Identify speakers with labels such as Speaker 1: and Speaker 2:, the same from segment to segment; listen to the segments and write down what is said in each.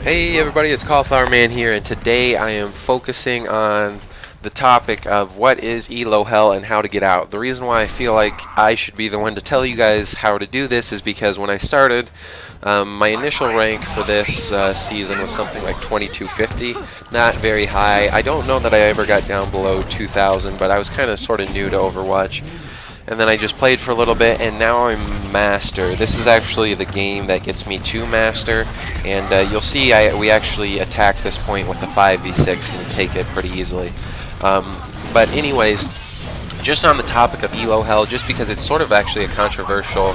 Speaker 1: Hey everybody, it's Cauliflower Man here, and today I am focusing on the topic of what is Elo Hell and how to get out. The reason why I feel like I should be the one to tell you guys how to do this is because when I started, my initial rank for this season was something like 2250, not very high. I don't know that I ever got down below 2000, but I was kind of sort of new to Overwatch. And then I just played for a little bit, and now I'm Master. This is actually the game that gets me to Master, and you'll see we actually attack this point with the 5v6 and take it pretty easily. But anyways, just on the topic of Elo Hell, just because it's sort of actually a controversial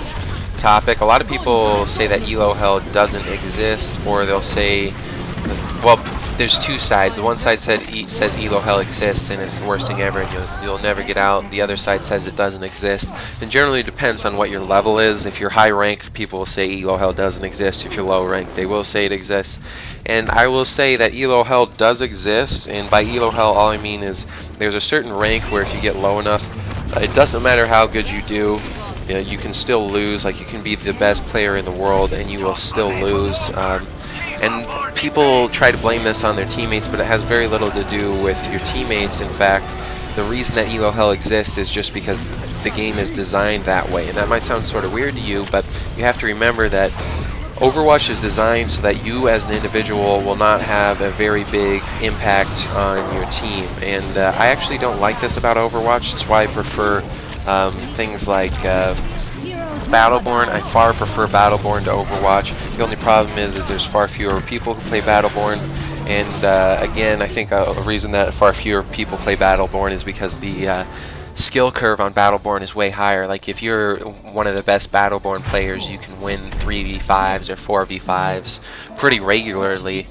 Speaker 1: topic, a lot of people say that Elo Hell doesn't exist, or they'll say, well, there's two sides. The one side says Elo Hell exists and it's the worst thing ever and you'll never get out. The other side says it doesn't exist. And generally it depends on what your level is. If you're high rank, people will say Elo Hell doesn't exist. If you're low rank, they will say it exists. And I will say that Elo Hell does exist, and by Elo Hell all I mean is there's a certain rank where if you get low enough, it doesn't matter how good you do, you can still lose. Like, you can be the best player in the world and you will still lose. And people try to blame this on their teammates, but it has very little to do with your teammates. In fact, the reason that Elo Hell exists is just because the game is designed that way. And that might sound sort of weird to you, but you have to remember that Overwatch is designed so that you as an individual will not have a very big impact on your team. And I actually don't like this about Overwatch. That's why I prefer things like Battleborn. I far prefer Battleborn to Overwatch. The only problem is there's far fewer people who play Battleborn, and again, I think a reason that far fewer people play Battleborn is because the skill curve on Battleborn is way higher. Like, if you're one of the best Battleborn players, you can win 3v5s or 4v5s pretty regularly.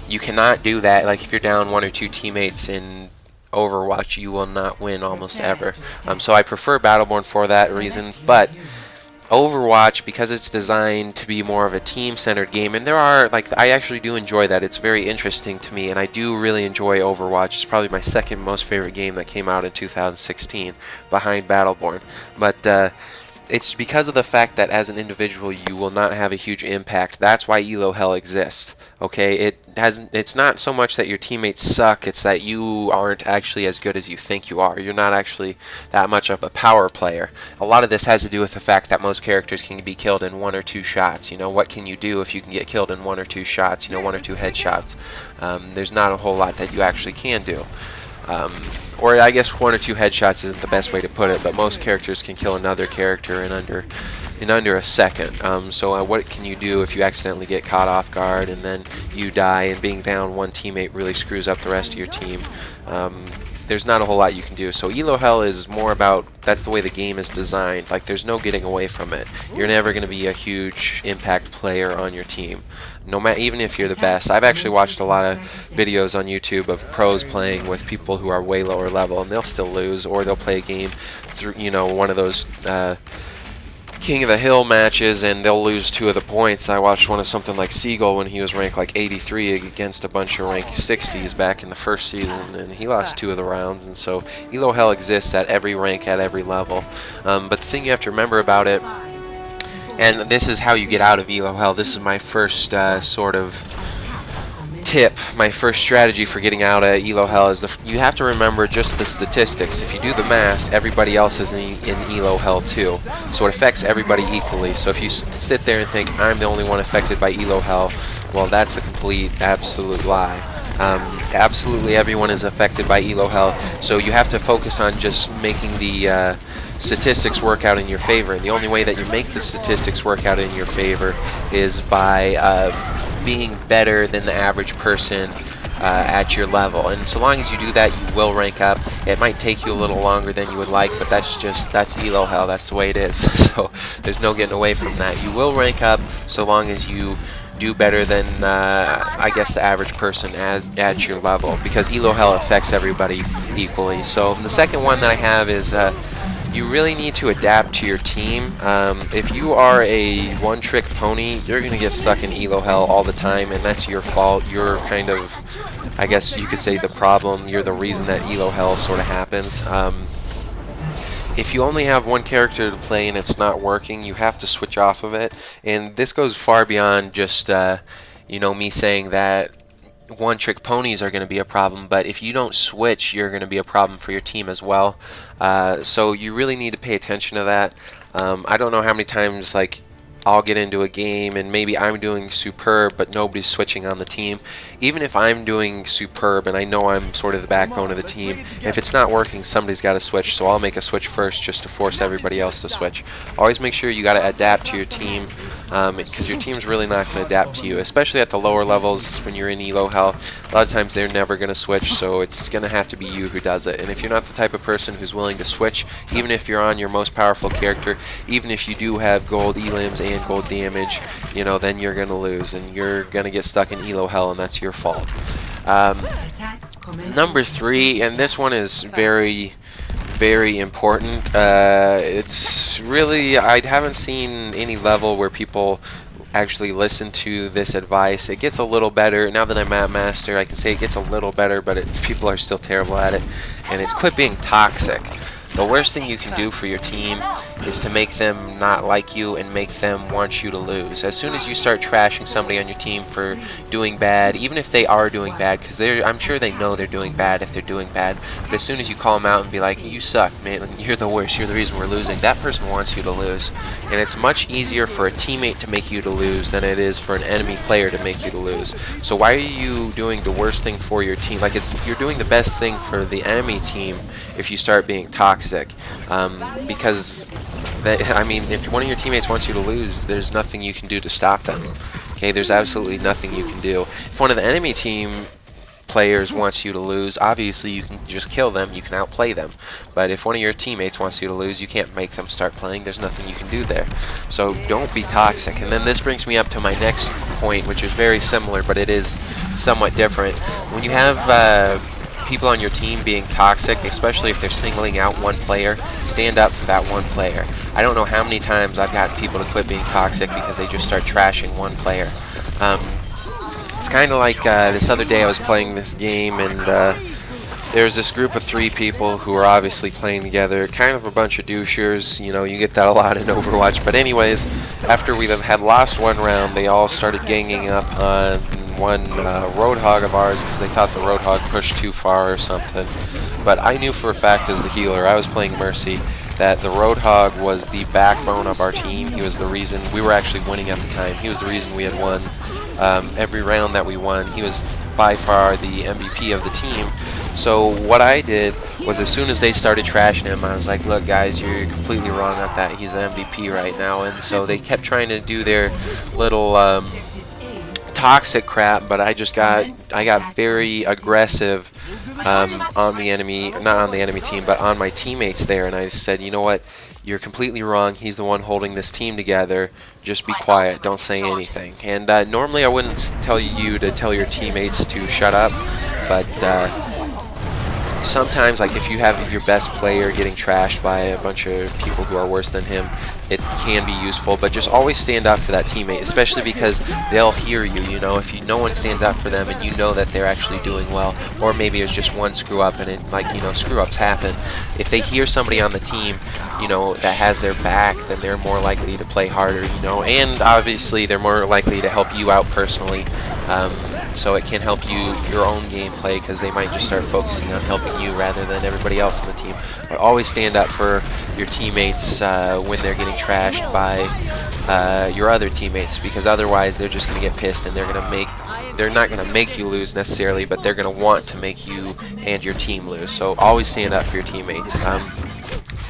Speaker 1: You cannot do that, like, if you're down one or two teammates in Overwatch, you will not win almost ever. So I prefer Battleborn for that reason, but Overwatch, because it's designed to be more of a team-centered game, and there are, like, I actually do enjoy that. It's very interesting to me, and I do really enjoy Overwatch. It's probably my second most favorite game that came out in 2016, behind Battleborn. But it's because of the fact that as an individual you will not have a huge impact. That's why Elo Hell exists. Okay, it's not so much that your teammates suck, it's that you aren't actually as good as you think you are. You're not actually that much of a power player. A lot of this has to do with the fact that most characters can be killed in one or two shots. You know, what can you do if you can get killed in one or two shots? You know, one or two headshots. There's not a whole lot that you actually can do. Or I guess one or two headshots isn't the best way to put it, but most characters can kill another character in under a second. So what can you do if you accidentally get caught off guard and then you die, and being down one teammate really screws up the rest of your team? There's not a whole lot you can do. So Elo Hell is more about, that's the way the game is designed. Like, there's no getting away from it. You're never going to be a huge impact player on your team, no matter, even if you're the best. I've actually watched a lot of videos on YouTube of pros playing with people who are way lower level, and they'll still lose, or they'll play a game through, you know, one of those King of the Hill matches, and they'll lose 2 of the points. I watched one of something like Seagull when he was ranked like 83 against a bunch of ranked 60s back in the first season, and he lost 2 of the rounds. And so Elo Hell exists at every rank, at every level. But the thing you have to remember about it, and this is how you get out of Elo Hell, this is my first sort of tip, my first strategy for getting out of Elo Hell, is you have to remember just the statistics. If you do the math, everybody else is in Elo Hell too, so it affects everybody equally. So if you sit there and think I'm the only one affected by Elo Hell, well, that's a complete, absolute lie. Absolutely everyone is affected by Elo Hell, so you have to focus on just making the statistics work out in your favor. And the only way that you make the statistics work out in your favor is by being better than the average person at your level. And so long as you do that, you will rank up. It might take you a little longer than you would like, but that's Elo Hell. That's the way it is. So there's no getting away from that. You will rank up so long as you do better than I guess the average person at your level, because Elo Hell affects everybody equally. So the second one that I have is you really need to adapt to your team. If you are a one-trick pony, you're going to get stuck in Elo Hell all the time, and that's your fault. You're kind of, I guess you could say, the problem. You're the reason that Elo Hell sort of happens. If you only have one character to play and it's not working, you have to switch off of it. And this goes far beyond just me saying that one-trick ponies are going to be a problem, but if you don't switch, you're going to be a problem for your team as well. So you really need to pay attention to that. I don't know how many times I'll get into a game and maybe I'm doing superb but nobody's switching on the team. Even if I'm doing superb and I know I'm sort of the backbone of the team, if it's not working, somebody's got to switch, so I'll make a switch first just to force everybody else to switch. Always make sure you got to adapt to your team, because your team's really not going to adapt to you, especially at the lower levels when you're in Elo Hell. A lot of times they're never going to switch, so it's going to have to be you who does it. And if you're not the type of person who's willing to switch, even if you're on your most powerful character, even if you do have gold elims and gold damage, then you're going to lose and you're going to get stuck in Elo Hell, and that's your fault. Number 3, and this one is very important. It's really, I haven't seen any level where people actually listen to this advice. It gets a little better now that I'm at Master. I can say it gets a little better, but people are still terrible at it, and it's quit being toxic. The worst thing you can do for your team is to make them not like you and make them want you to lose. As soon as you start trashing somebody on your team for doing bad, even if they are doing bad, because I'm sure they know they're doing bad if they're doing bad, but as soon as you call them out and be like, you suck, man, you're the worst, you're the reason we're losing, that person wants you to lose. And it's much easier for a teammate to make you to lose than it is for an enemy player to make you to lose. So why are you doing the worst thing for your team? You're doing the best thing for the enemy team if you start being toxic. Because if one of your teammates wants you to lose, there's nothing you can do to stop them. Okay, there's absolutely nothing you can do. If one of the enemy team players wants you to lose, obviously you can just kill them, you can outplay them. But if one of your teammates wants you to lose, you can't make them start playing. There's nothing you can do there. So don't be toxic. And then this brings me up to my next point, which is very similar, but it is somewhat different. When you have people on your team being toxic, especially if they're singling out one player, stand up for that one player. I don't know how many times I've gotten people to quit being toxic because they just start trashing one player. It's kind of like this other day I was playing this game, and there's this group of 3 people who are obviously playing together, kind of a bunch of douchers. You get that a lot in Overwatch. But anyways, after we had lost one round, they all started ganging up on one Roadhog of ours because they thought the Roadhog pushed too far or something. But I knew for a fact, as the healer, I was playing Mercy, that the Roadhog was the backbone of our team. He was the reason we were actually winning at the time. He was the reason we had won every round that we won. He was by far the MVP of the team. So what I did was, as soon as they started trashing him, I was like, look guys, you're completely wrong at that. He's an MVP right now. And so they kept trying to do their little toxic crap, but I got very aggressive on the enemy, not on the enemy team, but on my teammates there, and I said, you know what, you're completely wrong. He's the one holding this team together. Just be quiet, don't say anything. And normally I wouldn't tell you to tell your teammates to shut up, but sometimes, if you have your best player getting trashed by a bunch of people who are worse than him, it can be useful. But just always stand up for that teammate, especially because they'll hear you. If no one stands up for them and you know that they're actually doing well, or maybe it's just one screw up, and it screw ups happen. If they hear somebody on the team that has their back, then they're more likely to play harder, and obviously they're more likely to help you out personally. So it can help your own gameplay, because they might just start focusing on helping you rather than everybody else on the team. But always stand up for your teammates when they're getting trashed by your other teammates, because otherwise they're just going to get pissed, and they're not going to make you lose necessarily, but they're going to want to make you and your team lose. So always stand up for your teammates.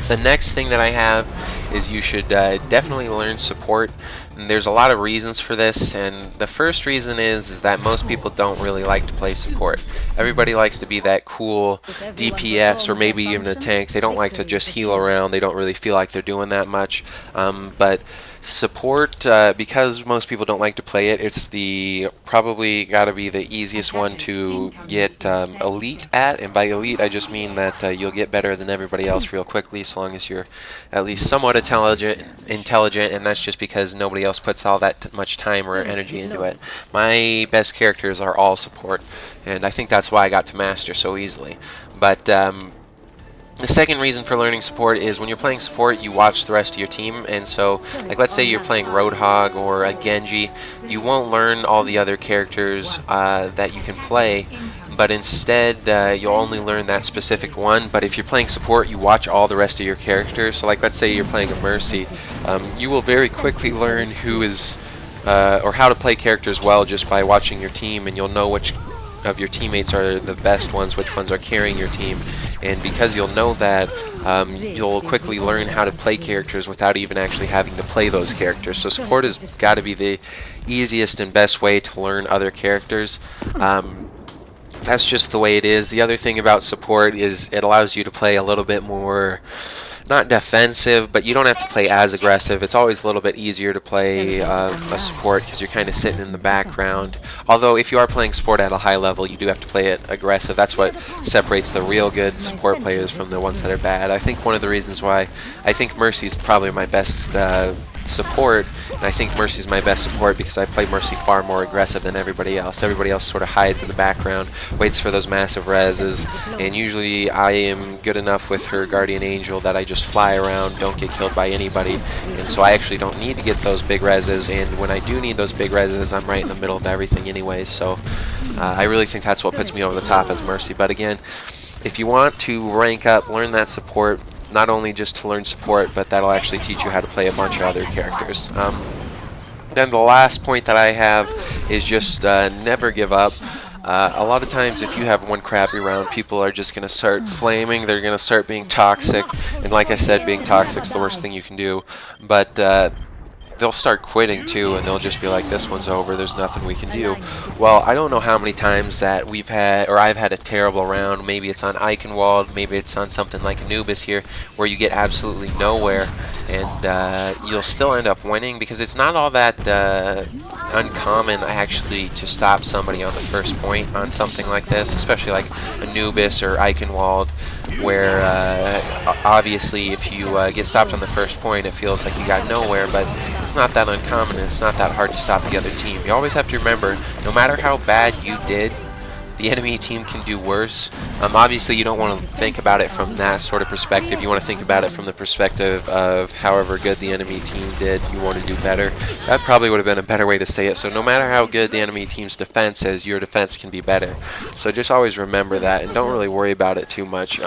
Speaker 1: The next thing that I have is you should definitely learn support. And there's a lot of reasons for this, and the first reason is that most people don't really like to play support. Everybody likes to be that cool DPS or maybe even a tank. They don't like to just heal around. They don't really feel like they're doing that much. But support, because most people don't like to play it, it's probably got to be the easiest one to get elite at. And by elite, I just mean that you'll get better than everybody else real quickly, so long as you're at least somewhat intelligent, and that's just because nobody else puts all that much time or energy into it. My best characters are all support, and I think that's why I got to Master so easily. But The second reason for learning support is when you're playing support, you watch the rest of your team, and so, like, let's say you're playing Roadhog or a Genji, you won't learn all the other characters that you can play, but instead you'll only learn that specific one. But if you're playing support, you watch all the rest of your characters. So, like, let's say you're playing a Mercy, you will very quickly learn who is, or how to play characters well just by watching your team, and you'll know which of your teammates are the best ones, which ones are carrying your team, and because you'll know that, you'll quickly learn how to play characters without even actually having to play those characters. So support has got to be the easiest and best way to learn other characters. That's just the way it is. The other thing about support is it allows you to play a little bit more, not defensive, but you don't have to play as aggressive. It's always a little bit easier to play a support because you're kind of sitting in the background. Although if you are playing support at a high level, you do have to play it aggressive. That's what separates the real good support players from the ones that are bad. I think one of the reasons why I think Mercy's probably my best support, and I think Mercy's my best support because I play Mercy far more aggressive than everybody else. Everybody else sort of hides in the background, waits for those massive reses, and usually I am good enough with her Guardian Angel that I just fly around, don't get killed by anybody, and so I actually don't need to get those big reses, and when I do need those big reses, I'm right in the middle of everything anyway. So I really think that's what puts me over the top as Mercy. But again, if you want to rank up, learn that support, not only just to learn support, but that'll actually teach you how to play a bunch of other characters. Then the last point that I have is just never give up. A lot of times if you have one crappy round, people are just going to start flaming, they're going to start being toxic, and like I said, being toxic is the worst thing you can do, but they'll start quitting too, and they'll just be like, this one's over, there's nothing we can do. Well, I don't know how many times that we've had, or I've had a terrible round. Maybe it's on Eichenwald, maybe it's on something like Anubis here, where you get absolutely nowhere, and you'll still end up winning, because it's not all that uncommon actually to stop somebody on the first point on something like this, especially like Anubis or Eichenwald, where obviously if you get stopped on the first point, it feels like you got nowhere, but it's not that uncommon, and it's not that hard to stop the other team. You always have to remember, no matter how bad you did, the enemy team can do worse. Obviously you don't want to think about it from that sort of perspective. You want to think about it from the perspective of however good the enemy team did, you want to do better. That probably would have been a better way to say it. So no matter how good the enemy team's defense is, your defense can be better. So just always remember that, and don't really worry about it too much.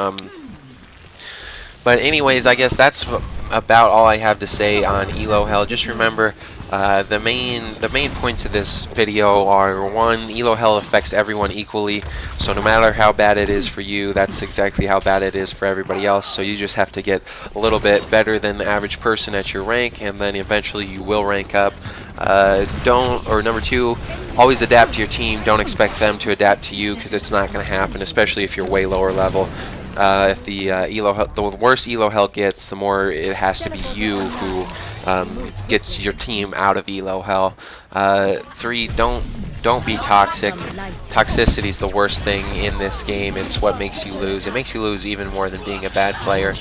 Speaker 1: But anyways, I guess that's about all I have to say on Elo Hell. Just remember, the main points of this video are: one, Elo Hell affects everyone equally, so no matter how bad it is for you, that's exactly how bad it is for everybody else. So you just have to get a little bit better than the average person at your rank, and then eventually you will rank up. Number two, always adapt to your team. Don't expect them to adapt to you, because it's not going to happen, especially if you're way lower level. If the worse Elo Hell gets, the more it has to be you who gets your team out of Elo Hell. 3, don't be toxic. Toxicity is the worst thing in this game. It's what makes you lose. It makes you lose even more than being a bad player.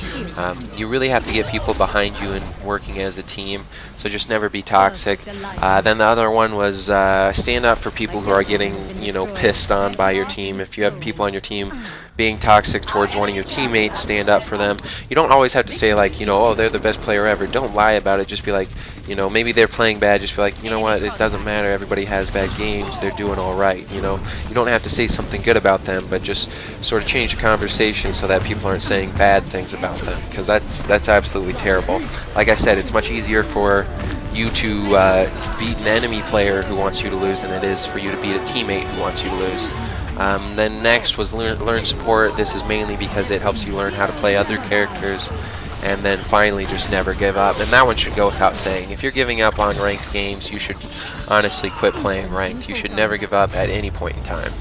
Speaker 1: You really have to get people behind you and working as a team. So just never be toxic. Then the other one was stand up for people who are getting, pissed on by your team. If you have people on your team being toxic towards one of your teammates, stand up for them. You don't always have to say like, oh, they're the best player ever. Don't lie about it. Just be like, maybe they're playing bad. Just be like, you know what, it doesn't matter. Everybody has bad games. They're doing all right. You don't have to say something good about them, but just sort of change the conversation so that people aren't saying bad things about them, because that's absolutely terrible. Like I said, it's much easier for you to beat an enemy player who wants you to lose than it is for you to beat a teammate who wants you to lose. Then next was learn support. This is mainly because it helps you learn how to play other characters. And then finally, just never give up. And that one should go without saying. If you're giving up on ranked games, you should honestly quit playing ranked. You should never give up at any point in time.